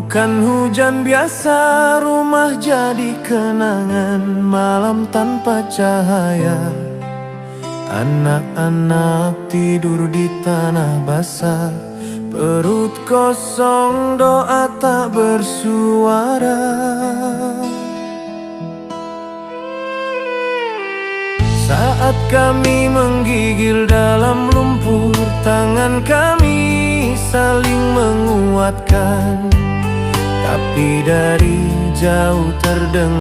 Bukan hujan biasa, rumah jadi kenangan. Malam tanpa cahaya, anak-anak tidur di tanah basah. Perut kosong, doa tak bersuara. Saat kami menggigil dalam lumpur, tangan kami saling menguatkan. Tapi dari jauh terdengar